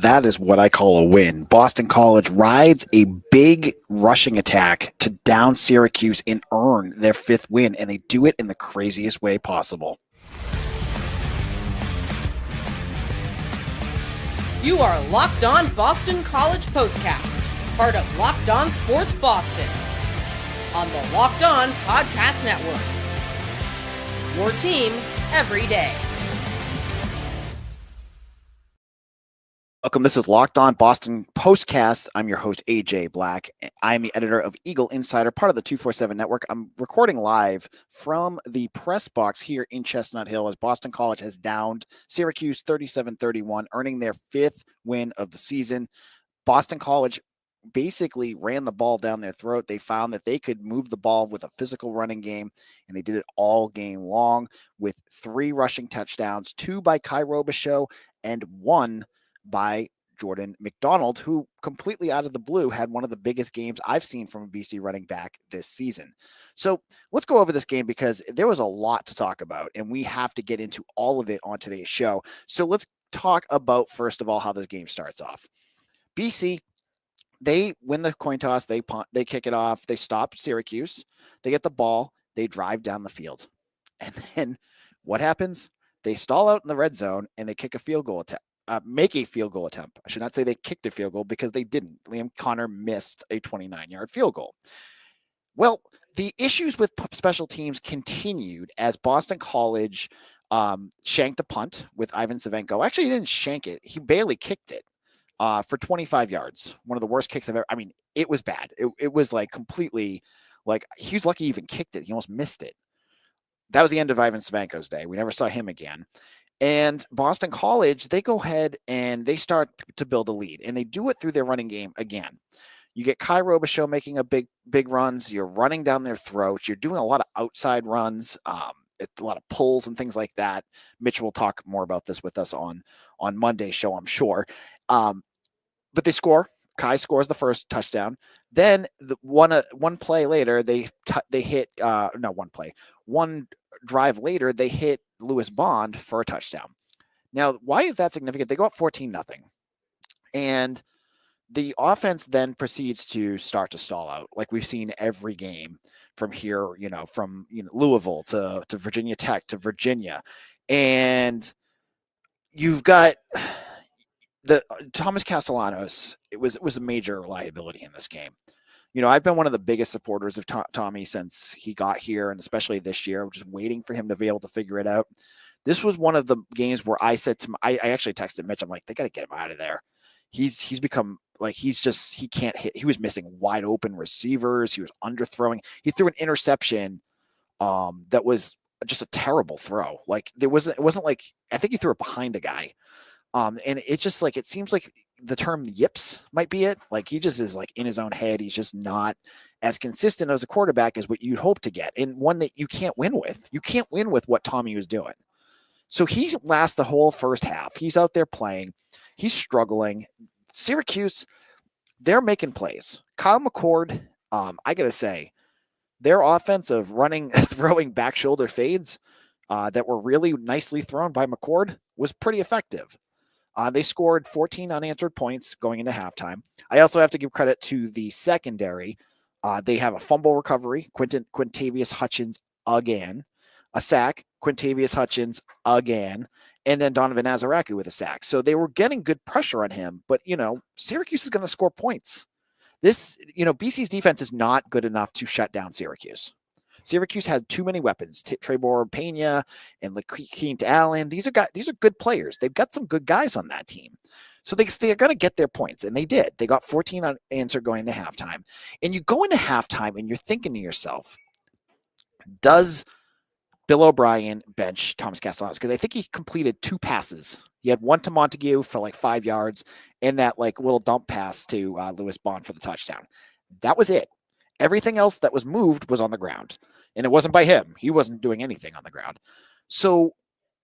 that is what I call a win. Boston College rides a big rushing attack to down Syracuse and earn their 5th win, and they do it in the craziest way possible. You are Locked On Boston College POSTCAST, part of Locked On Sports Boston, on the Locked On Podcast Network. Your team every day. Welcome. This is Locked On Boston POSTCAST. I'm your host, AJ Black. I'm the editor of Eagle Insider, part of the 247 Network. I'm recording live from the press box here in Chestnut Hill as Boston College has downed Syracuse 37-31, earning their 5th win of the season. Boston College basically ran the ball down their throat. They found that they could move the ball with a physical running game, and they did it all game long with 3 rushing touchdowns, 2 by Robichaux and 1 by Jordan McDonald, who completely out of the blue had one of the biggest games I've seen from a BC running back this season. So let's go over this game because there was a lot to talk about, and we have to get into all of it on today's show. So let's talk about, first of all, how this game starts off. BC, they win the coin toss, they punt, they kick it off, they stop Syracuse, they get the ball, they drive down the field. And then what happens? They stall out in the red zone and they kick a field goal attempt. Make a field goal attempt. I should not say they kicked a field goal because they didn't. Liam Connor missed a 29-yard field goal. Well, the issues with special teams continued as Boston College shanked a punt with Ivan Savenko. Actually, he didn't shank it. He barely kicked it for 25 yards. One of the worst kicks I've ever. I mean, it was bad. It was like completely like he was lucky he even kicked it. He almost missed it. That was the end of Ivan Savenko's day. We never saw him again. And Boston College, they go ahead and they start to build a lead, and they do it through their running game again. You get Robichaux making a big runs. You're running down their throats. You're doing a lot of outside runs, a lot of pulls and things like that. Mitch will talk more about this with us on Monday's show, I'm sure. But they score. Kai scores the first touchdown. Then one play later, one drive later, they hit Lewis Bond for a touchdown. Now, why is that significant? They go up 14-0. And the offense then proceeds to start to stall out, like we've seen every game from here, from Louisville to Virginia Tech to Virginia. And you've got the Thomas Castellanos. It was a major liability in this game. I've been one of the biggest supporters of Tommy since he got here, and especially this year. I'm just waiting for him to be able to figure it out. This was one of the games where I said to I actually texted Mitch. I'm like, they got to get him out of there. He's become like he can't hit. He was missing wide open receivers. He was underthrowing. He threw an interception that was just a terrible throw. Like it wasn't like I think he threw it behind a guy. And it's just like, it seems like the term yips might be it. Like he just is like in his own head. He's just not as consistent as a quarterback as what you'd hope to get. And one that you can't win with. You can't win with what Tommy was doing. So he lasts the whole first half. He's out there playing. He's struggling. Syracuse, they're making plays. Kyle McCord, I got to say, their offense of throwing back shoulder fades that were really nicely thrown by McCord was pretty effective. They scored 14 unanswered points going into halftime. I also have to give credit to the secondary. They have a fumble recovery, Quintavious Hutchins again, a sack, Quintavious Hutchins again, and then Donovan Ezeiruaku with a sack. So they were getting good pressure on him, but, Syracuse is going to score points. BC's defense is not good enough to shut down Syracuse. Syracuse had too many weapons. Trebor Pena and Lakeith Allen. These are good players. They've got some good guys on that team. So they're going to get their points, and they did. They got 14 unanswered going into halftime. And you go into halftime, and you're thinking to yourself, does Bill O'Brien bench Thomas Castellanos? Because I think he completed 2 passes. He had one to Montague for like 5 yards, and that like little dump pass to Lewis Bond for the touchdown. That was it. Everything else that was moved was on the ground, and it wasn't by him. He wasn't doing anything on the ground. So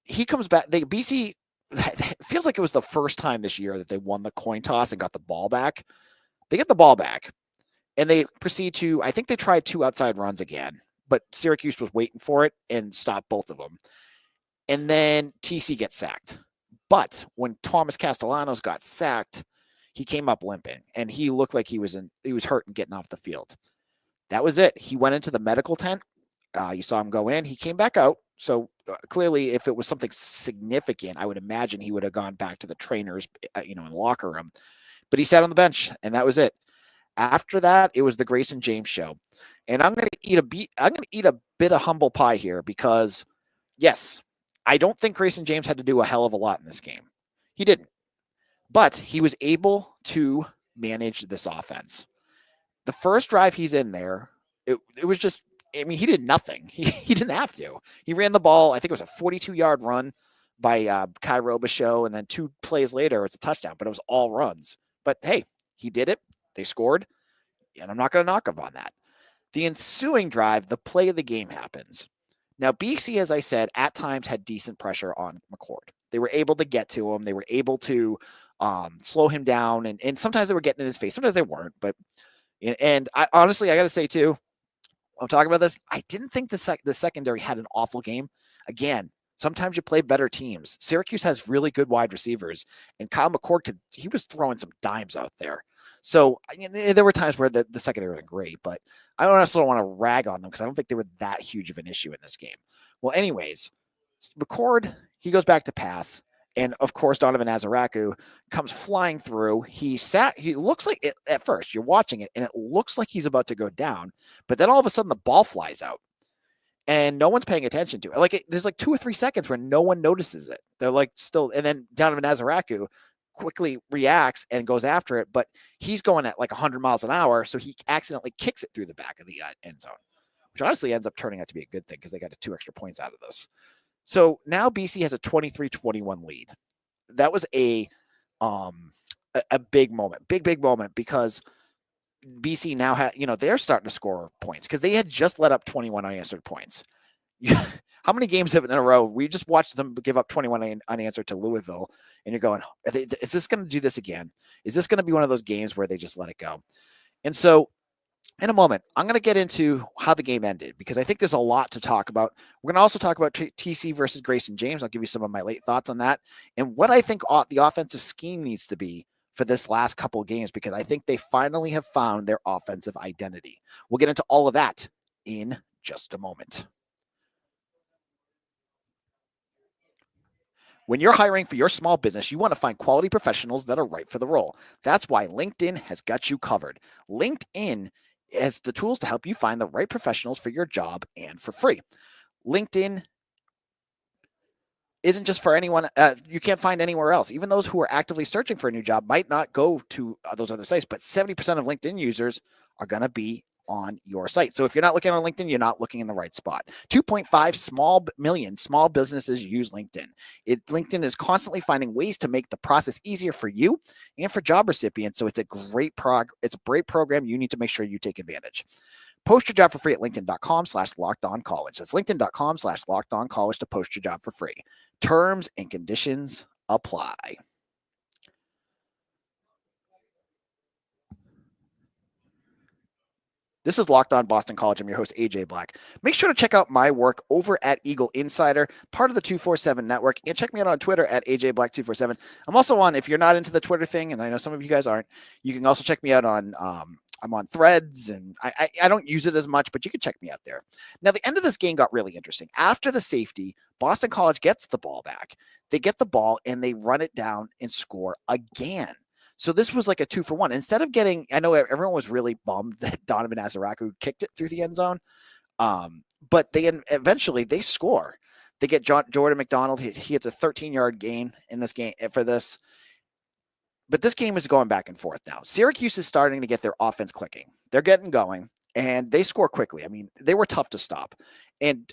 he comes back. BC, it feels like it was the first time this year that they won the coin toss and got the ball back. They get the ball back, and they proceed to, I think they tried 2 outside runs again, but Syracuse was waiting for it and stopped both of them. And then TC gets sacked. But when Thomas Castellanos got sacked, he came up limping, and he looked like he was hurt and getting off the field. That was it. He went into the medical tent. You saw him go in. He came back out. So clearly, if it was something significant, I would imagine he would have gone back to the trainers, in the locker room. But he sat on the bench, and that was it. After that, it was the Grayson James show. And I'm going to eat a bit of humble pie here because, yes, I don't think Grayson James had to do a hell of a lot in this game. He didn't. But he was able to manage this offense. The first drive he's in there, it was just, he did nothing. He didn't have to. He ran the ball. I think it was a 42-yard run by Robichaux, and then 2 plays later, it's a touchdown, but it was all runs. But hey, he did it. They scored, and I'm not going to knock him on that. The ensuing drive, the play of the game happens. Now, BC, as I said, at times had decent pressure on McCord. They were able to get to him. They were able to slow him down, and sometimes they were getting in his face. Sometimes they weren't, but and I honestly, I got to say too, I'm talking about this. I didn't think the secondary had an awful game. Again, sometimes you play better teams. Syracuse has really good wide receivers, and Kyle McCord he was throwing some dimes out there. So there were times where the secondary was great, but I also don't want to rag on them because I don't think they were that huge of an issue in this game. Well, anyways, McCord, he goes back to pass. And of course, Donovan Ezeiruaku comes flying through. He looks like it at first. You're watching it, and it looks like he's about to go down. But then all of a sudden, the ball flies out, and no one's paying attention to it. There's 2 or 3 seconds where no one notices it. They're still, and then Donovan Ezeiruaku quickly reacts and goes after it, but he's going at 100 miles an hour, so he accidentally kicks it through the back of the end zone, which honestly ends up turning out to be a good thing because they got 2 extra points out of this. So now BC has a 23-21 lead. That was a big moment, big moment, because BC now they're starting to score points because they had just let up 21 unanswered points. How many games have in a row? We just watched them give up 21 unanswered to Louisville, and you're going, is this going to do this again? Is this going to be one of those games where they just let it go? And so in a moment, I'm going to get into how the game ended because I think there's a lot to talk about. We're going to also talk about TC versus Grayson James. I'll give you some of my late thoughts on that and what I think the offensive scheme needs to be for this last couple of games because I think they finally have found their offensive identity. We'll get into all of that in just a moment. When you're hiring for your small business, you want to find quality professionals that are right for the role. That's why LinkedIn has got you covered. LinkedIn has the tools to help you find the right professionals for your job and for free. LinkedIn isn't just for anyone. You can't find anywhere else. Even those who are actively searching for a new job might not go to those other sites, but 70% of LinkedIn users are going to be on your site. So if you're not looking on LinkedIn, you're not looking in the right spot. 2.5 million small businesses use LinkedIn. LinkedIn is constantly finding ways to make the process easier for you and for job recipients. So it's a great program. You need to make sure you take advantage. Post your job for free at linkedin.com/lockedoncollege. That's linkedin.com/lockedoncollege to post your job for free. Terms and conditions apply. This is Locked On Boston College. I'm your host, AJ Black. Make sure to check out my work over at Eagle Insider, part of the 247 network, and check me out on Twitter at AJ Black 247. I'm also on, if you're not into the Twitter thing, and I know some of you guys aren't, you can also check me out on, I'm on Threads, and I don't use it as much, but you can check me out there. Now, the end of this game got really interesting. After the safety, Boston College gets the ball back. They get the ball, and they run it down and score again. So this was like a 2-for-1. Instead of getting, I know everyone was really bummed that Donovan Ezeiruaku kicked it through the end zone, but they eventually they score. They get Jordan McDonald. He hits a 13-yard gain in this game for this. But this game is going back and forth now. Syracuse is starting to get their offense clicking. They're getting going, and they score quickly. I mean, they were tough to stop. And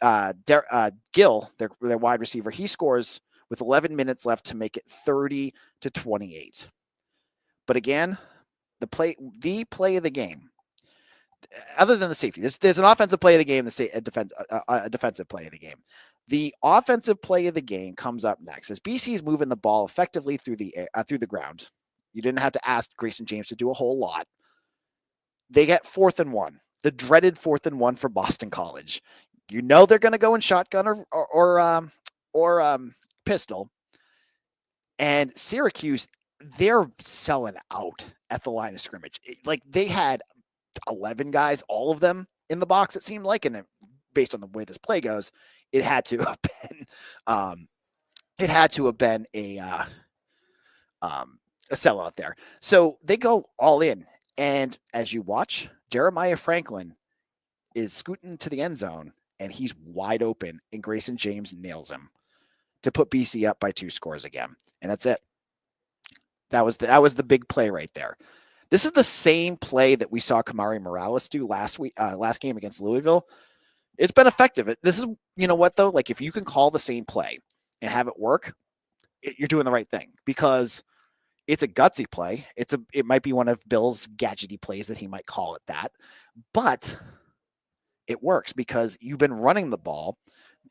Gill, their wide receiver, he scores with 11 minutes left to make it 30-28. But again, the play of the game, other than the safety, there's an offensive play of the game, a defensive play of the game. The offensive play of the game comes up next as BC is moving the ball effectively through the ground. You didn't have to ask Grayson James to do a whole lot. They get 4th and 1, the dreaded 4th and 1 for Boston College. You know they're going to go in shotgun or pistol. And Syracuse, they're selling out at the line of scrimmage. Like they had 11 guys, all of them in the box, it seemed like. And based on the way this play goes, it had to have been a sellout there. So they go all in. And as you watch, Jeremiah Franklin is scooting to the end zone and he's wide open, and Grayson James nails him to put BC up by 2 scores again. And that's it. That was the big play right there. This is the same play that we saw Kamari Morales do last game against Louisville. It's been effective. This is, you know what though? Like if you can call the same play and have it work, you're doing the right thing, because it's a gutsy play. It might be one of Bill's gadgety plays that he might call it that, but it works because you've been running the ball.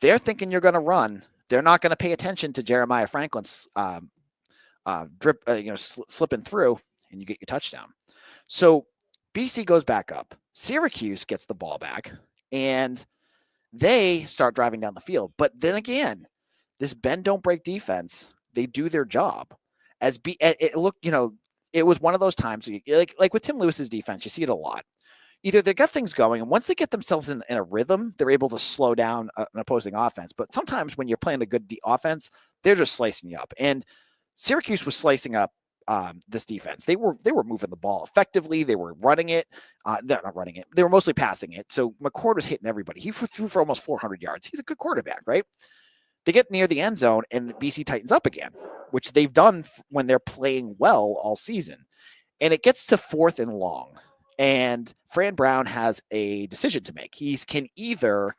They're thinking you're going to run. They're not going to pay attention to Jeremiah Franklin's slipping through, and you get your touchdown. So BC goes back up. Syracuse gets the ball back, and they start driving down the field. But then again, this bend don't break defense, they do their job. It was one of those times like with Tim Lewis's defense, you see it a lot. Either they get things going, and once they get themselves in a rhythm, they're able to slow down an opposing offense. But sometimes when you're playing a good offense, they're just slicing you up. And Syracuse was slicing up this defense. They were moving the ball effectively. They were running it. They're not running it. They were mostly passing it. So McCord was hitting everybody. He threw for almost 400 yards. He's a good quarterback, right? They get near the end zone, and BC tightens up again, which they've done when they're playing well all season. And it gets to 4th and long. And Fran Brown has a decision to make. He can either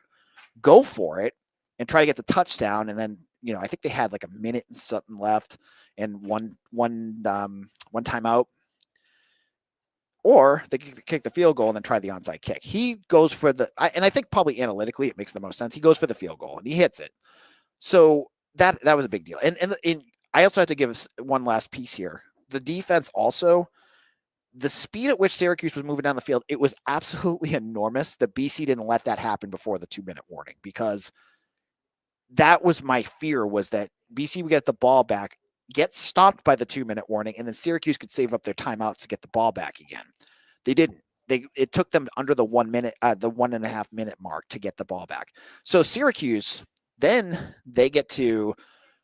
go for it and try to get the touchdown, and then, I think they had like a minute and something left and one timeout, or they kick the field goal and then try the onside kick. He goes for and I think probably analytically it makes the most sense. He goes for the field goal and he hits it. So that was a big deal. And I also have to give one last piece here. The defense also, the speed at which Syracuse was moving down the field, it was absolutely enormous that BC didn't let that happen before the 2-minute warning, because that was my fear, was that BC would get the ball back, get stopped by the 2-minute warning, and then Syracuse could save up their timeouts to get the ball back again. They didn't. It took them under the 1 minute, the 1.5 minute mark to get the ball back. So Syracuse, then they get to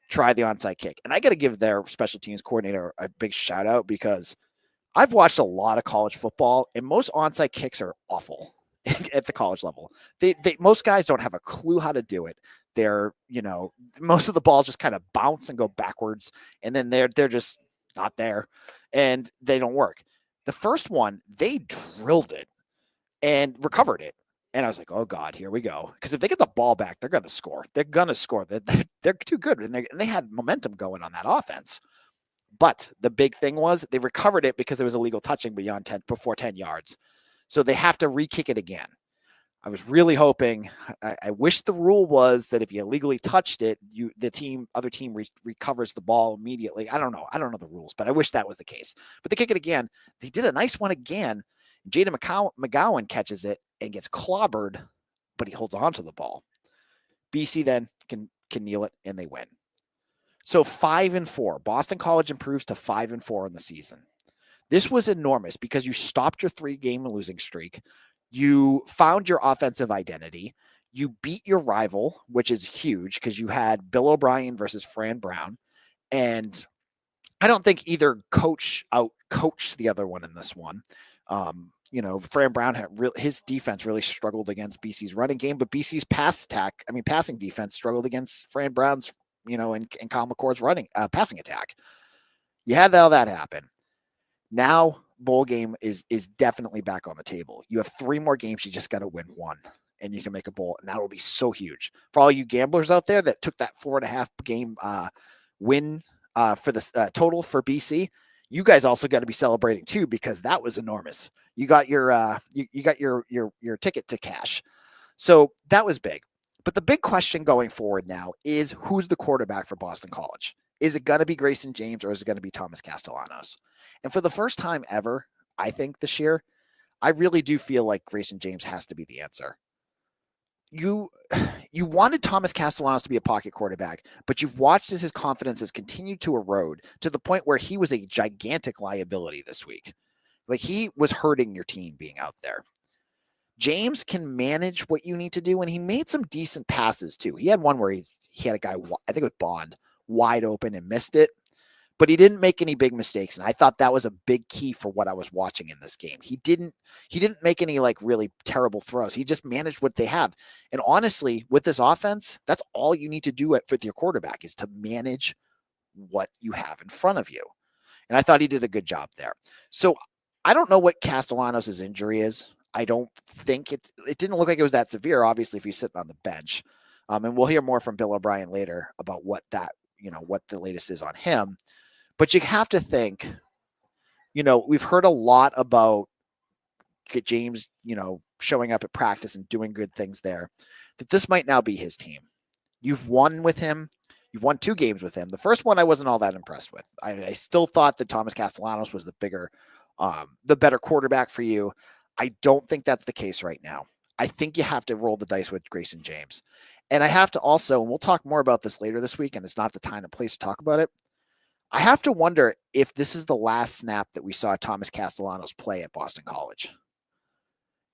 try the onside kick. And I got to give their special teams coordinator a big shout out, because I've watched a lot of college football, and most onside kicks are awful at the college level. Most guys don't have a clue how to do it. They're, most of the balls just kind of bounce and go backwards, and then they're just not there, and they don't work. The first one, they drilled it and recovered it. And I was like, oh God, here we go. Because if they get the ball back, they're going to score. They're going to score. They're too good. And they had momentum going on that offense. But the big thing was they recovered it because it was illegal touching before 10 yards. So they have to re-kick it again. I was really hoping, I wish the rule was that if you illegally touched it, the other team recovers the ball immediately. I don't know the rules, but I wish that was the case. But they kick it again. They did a nice one again. Jaden McGowan catches it and gets clobbered, but he holds on to the ball. BC then can kneel it, and they win. So 5-4. Boston College improves to 5-4 in the season. This was enormous because you stopped your 3-game losing streak. You found your offensive identity. You beat your rival, which is huge because you had Bill O'Brien versus Fran Brown. And I don't think either coach out-coached the other one in this one. Fran Brown his defense really struggled against BC's running game, but BC's passing defense struggled against Fran Brown's, and Kyle McCord's passing attack. You had all that happen. Now bowl game is definitely back on the table. You have 3 more games. You just got to win 1, and you can make a bowl, and that will be so huge for all you gamblers out there that took that 4.5 game win for the total for BC. You guys also got to be celebrating too, because that was enormous. You got your your ticket to cash. So that was big. But the big question going forward now is, who's the quarterback for Boston College? Is it going to be Grayson James, or is it going to be Thomas Castellanos? And for the first time ever, I think this year, I really do feel like Grayson James has to be the answer. you wanted Thomas Castellanos to be a pocket quarterback, but you've watched as his confidence has continued to erode to the point where he was a gigantic liability this week. Like, he was hurting your team being out there. James can manage what you need to do, and he made some decent passes too. He had one where he had a guy, I think it was Bond, wide open and missed it, but he didn't make any big mistakes. And I thought that was a big key for what I was watching in this game. He didn't make any like really terrible throws. He just managed what they have. And honestly, with this offense, that's all you need to do with your quarterback is to manage what you have in front of you. And I thought he did a good job there. So I don't know what Castellanos' injury is. I don't think it didn't look like it was that severe, obviously, if he's sitting on the bench. And we'll hear more from Bill O'Brien later about what the latest is on him. But you have to think, we've heard a lot about James, showing up at practice and doing good things there, that this might now be his team. You've won with him. You've won 2 games with him. The first one I wasn't all that impressed with. I still thought that Thomas Castellanos was the better quarterback for you. I don't think that's the case right now. I think you have to roll the dice with Grayson James. And I have to also, and we'll talk more about this later this week, and it's not the time and place to talk about it. I have to wonder if this is the last snap that we saw Thomas Castellanos play at Boston College.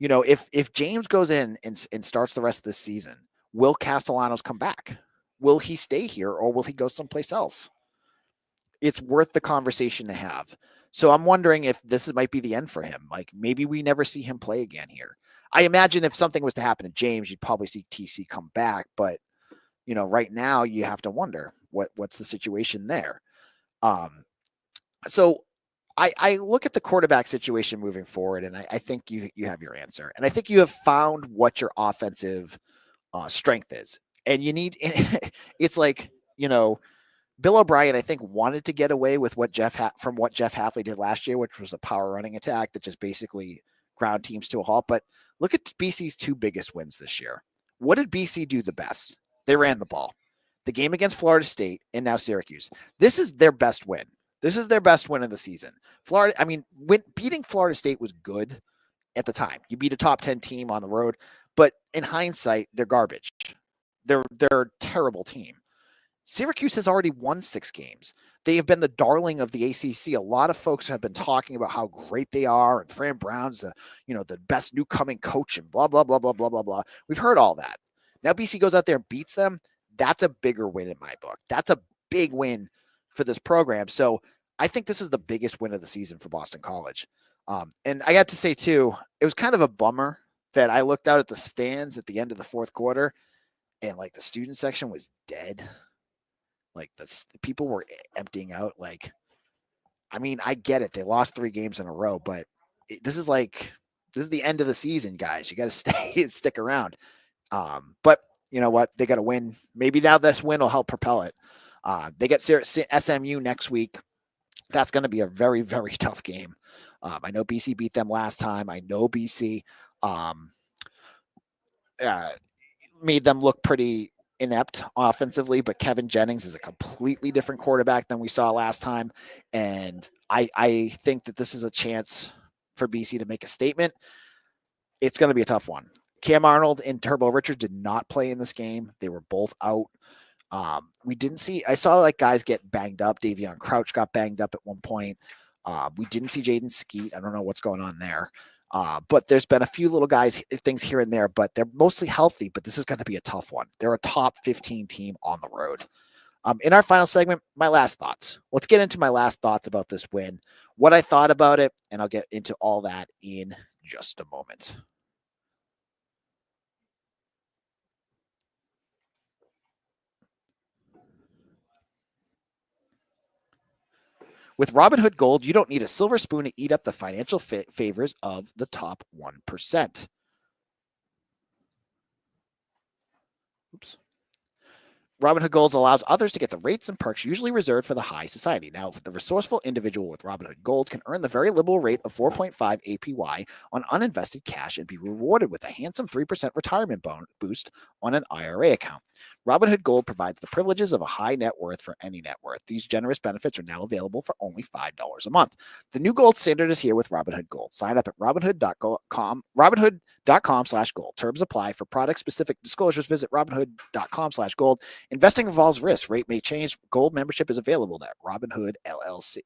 If James goes in and starts the rest of this season, will Castellanos come back? Will he stay here or will he go someplace else? It's worth the conversation to have. So I'm wondering if this might be the end for him. Like, maybe we never see him play again here. I imagine if something was to happen to James, you'd probably see TC come back. But, right now you have to wonder what's the situation there. So I look at the quarterback situation moving forward, and I think you have your answer. And I think you have found what your offensive strength is. And you need, it's like, Bill O'Brien, I think, wanted to get away with what Jeff Hafley did last year, which was a power running attack that just basically ground teams to a halt. But look at BC's 2 biggest wins this year. What did BC do the best? They ran the ball. The game against Florida State and now Syracuse. This is their best win. This is their best win of the season. Beating Florida State was good at the time. You beat a top 10 team on the road, but in hindsight, they're garbage. They're a terrible team. Syracuse has already won 6 games. They have been the darling of the ACC. A lot of folks have been talking about how great they are, and Fran Brown's the best new coming coach, and blah, blah, blah, blah, blah, blah, blah. We've heard all that. Now BC goes out there and beats them. That's a bigger win in my book. That's a big win for this program. So I think this is the biggest win of the season for Boston College. And I got to say too, it was kind of a bummer that I looked out at the stands at the end of the 4th quarter and like the student section was dead. Like the people were emptying out. Like, I get it. They lost 3 games in a row, but this is the end of the season, guys. You got to stay and stick around. But you know what? They got to win. Maybe now this win will help propel it. They get SMU next week. That's going to be a very, very tough game. I know BC beat them last time. I know BC made them look pretty inept offensively, but Kevin Jennings is a completely different quarterback than we saw last time. And I think that this is a chance for BC to make a statement. It's going to be a tough one. Cam Arnold and Turbo Richard did not play in this game. They were both out. I saw like guys get banged up. Davion Crouch got banged up at one point. We didn't see Jaden Skeet. I don't know what's going on there. But there's been a few little things here and there, but they're mostly healthy, but this is going to be a tough one. They're a top 15 team on the road. In our final segment, my last thoughts. Let's get into my last thoughts about this win, what I thought about it, and I'll get into all that in just a moment. With Robinhood Gold, you don't need a silver spoon to eat up the financial favors of the top 1%. Oops. Robinhood Gold allows others to get the rates and perks usually reserved for the high society. Now, the resourceful individual with Robinhood Gold can earn the very liberal rate of 4.5 APY on uninvested cash and be rewarded with a handsome 3% retirement boost on an IRA account. Robinhood Gold provides the privileges of a high net worth for any net worth. These generous benefits are now available for only $5 a month. The new gold standard is here with Robinhood Gold. Sign up at Robinhood.com/gold. Terms apply. For product-specific disclosures, visit Robinhood.com/gold. Investing involves risk. Rate may change. Gold membership is available at Robinhood LLC.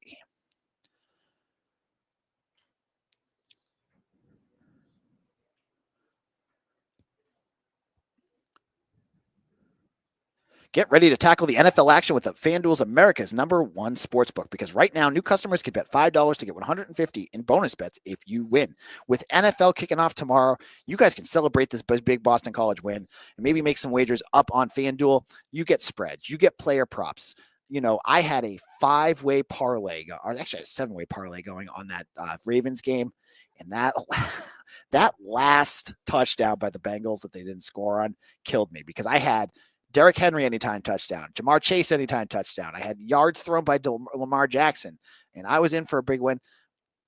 Get ready to tackle the NFL action with FanDuel's America's #1 sportsbook, because right now new customers can bet $5 to get $150 in bonus bets if you win. With NFL kicking off tomorrow, you guys can celebrate this big Boston College win and maybe make some wagers up on FanDuel. You get spreads, you get player props. You know, I had a 5-way parlay, or actually a 7-way parlay going on that Ravens game. And that last touchdown by the Bengals that they didn't score on killed me, because I had Derrick Henry anytime touchdown, Jamar Chase anytime touchdown. I had yards thrown by Lamar Jackson, and I was in for a big win.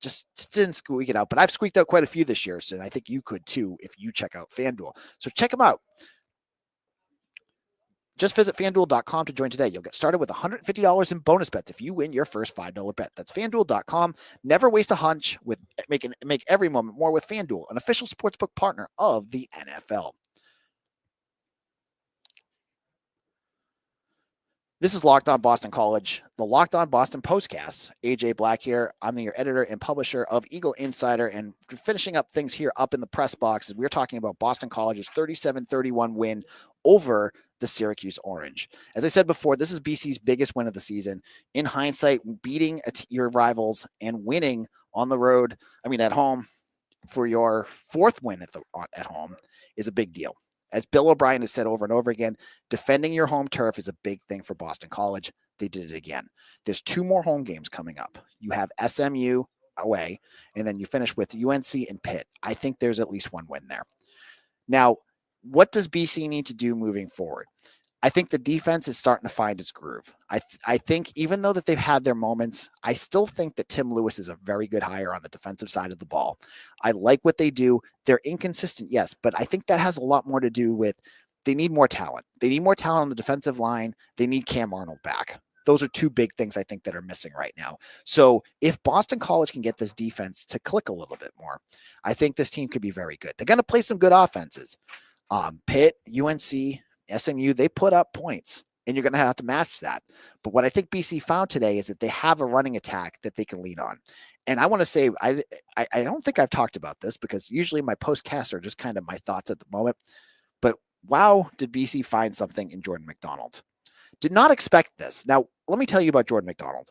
Just didn't squeak it out, but I've squeaked out quite a few this year, so I think you could too if you check out FanDuel. So check them out. Just visit FanDuel.com to join today. You'll get started with $150 in bonus bets if you win your first $5 bet. That's FanDuel.com. Never waste a hunch with make every moment more with FanDuel, an official sportsbook partner of the NFL. This is Locked On Boston College, the Locked On Boston POSTCAST. AJ Black here. I'm your editor and publisher of Eagle Insider, and finishing up things here up in the press box, we're talking about Boston College's 37-31 win over the Syracuse Orange. As I said before, this is BC's biggest win of the season. In hindsight, beating your rivals and winning on the road, at home, for your 4th win at home is a big deal. As Bill O'Brien has said over and over again, defending your home turf is a big thing for Boston College. They did it again. There's 2 more home games coming up. You have SMU away, and then you finish with UNC and Pitt. I think there's at least one win there. Now, what does BC need to do moving forward? I think the defense is starting to find its groove. I think even though that they've had their moments, I still think that Tim Lewis is a very good hire on the defensive side of the ball. I like what they do. They're inconsistent, yes, but I think that has a lot more to do with they need more talent. They need more talent on the defensive line. They need Cam Arnold back. Those are 2 big things I think that are missing right now. So if Boston College can get this defense to click a little bit more, I think this team could be very good. They're going to play some good offenses. Pitt, UNC, SMU, they put up points, and you're going to have to match that. But what I think BC found today is that they have a running attack that they can lean on. And I want to say, I don't think I've talked about this, because usually my postcasts are just kind of my thoughts at the moment. But wow, did BC find something in Jordan McDonald. Did not expect this. Now, let me tell you about Jordan McDonald.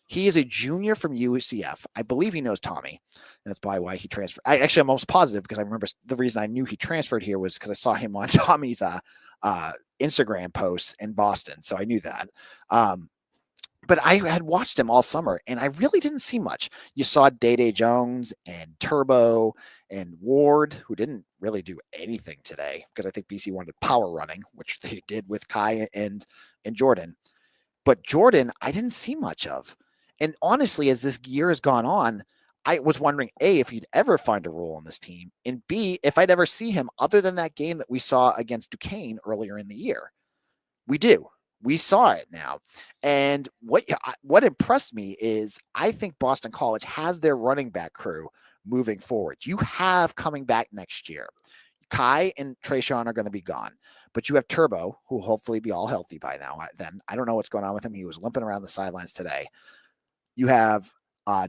He is a junior from UCF. I believe he knows Tommy, and that's probably why he transferred. I'm almost positive, because I remember the reason I knew he transferred here was because I saw him on Tommy's Instagram posts in Boston. So I knew that. But I had watched him all summer, and I really didn't see much. You saw Day Jones and Turbo and Ward, who didn't really do anything today, because I think BC wanted power running, which they did with Kai and Jordan. But Jordan, I didn't see much of. And honestly, as this year has gone on, I was wondering, A, if he'd ever find a role on this team, and B, if I'd ever see him other than that game that we saw against Duquesne earlier in the year. We do. We saw it now. And what impressed me is I think Boston College has their running back crew moving forward. You have coming back next year. Kai and Trayshawn are going to be gone, but you have Turbo, who will hopefully be all healthy by now. Then I don't know what's going on with him. He was limping around the sidelines today. You have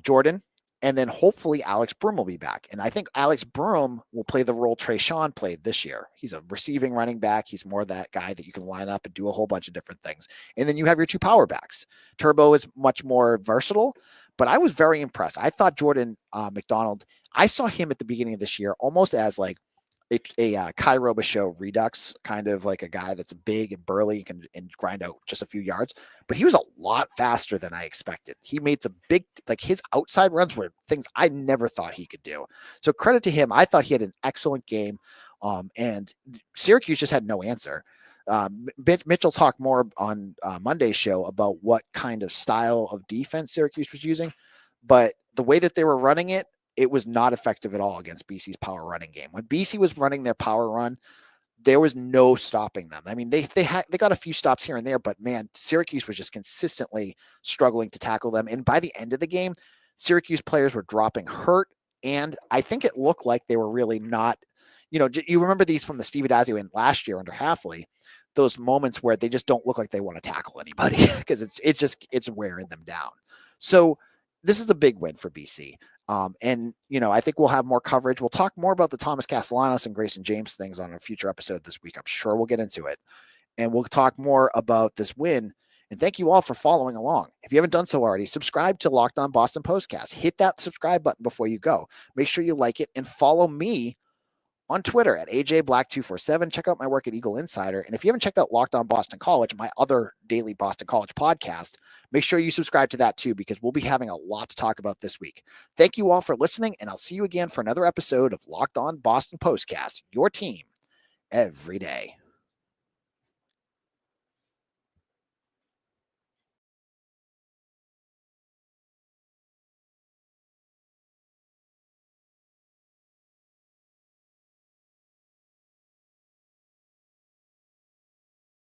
Jordan, and then hopefully Alex Broom will be back. And I think Alex Broom will play the role Trayshawn played this year. He's a receiving running back. He's more that guy that you can line up and do a whole bunch of different things. And then you have your 2 power backs. Turbo is much more versatile, but I was very impressed. I thought Jordan McDonald, I saw him at the beginning of this year almost as like a Kai Robichaux redux, kind of like a guy that's big and burly and grind out just a few yards, but he was a lot faster than I expected. He made some big, like his outside runs were things I never thought he could do. So credit to him. I thought he had an excellent game. And Syracuse just had no answer. Mitchell talked more on Monday's show about what kind of style of defense Syracuse was using, but the way that they were running it was not effective at all against BC's power running game. When BC was running their power run, there was no stopping them. I mean, they got a few stops here and there, but man, Syracuse was just consistently struggling to tackle them. And by the end of the game, Syracuse players were dropping hurt. And I think it looked like they were really not, you remember these from the Steve Addazio in last year under Halfley, those moments where they just don't look like they want to tackle anybody because it's wearing them down. So this is a big win for BC. And I think we'll have more coverage. We'll talk more about the Thomas Castellanos and Grayson James things on a future episode this week. I'm sure we'll get into it. And we'll talk more about this win. And thank you all for following along. If you haven't done so already, subscribe to Locked On Boston POSTCAST. Hit that subscribe button before you go. Make sure you like it and follow me on Twitter at AJBlack247. Check out my work at Eagle Insider. And if you haven't checked out Locked On Boston College, my other daily Boston College podcast, make sure you subscribe to that too, because we'll be having a lot to talk about this week. Thank you all for listening, and I'll see you again for another episode of Locked On Boston POSTCAST, your team every day.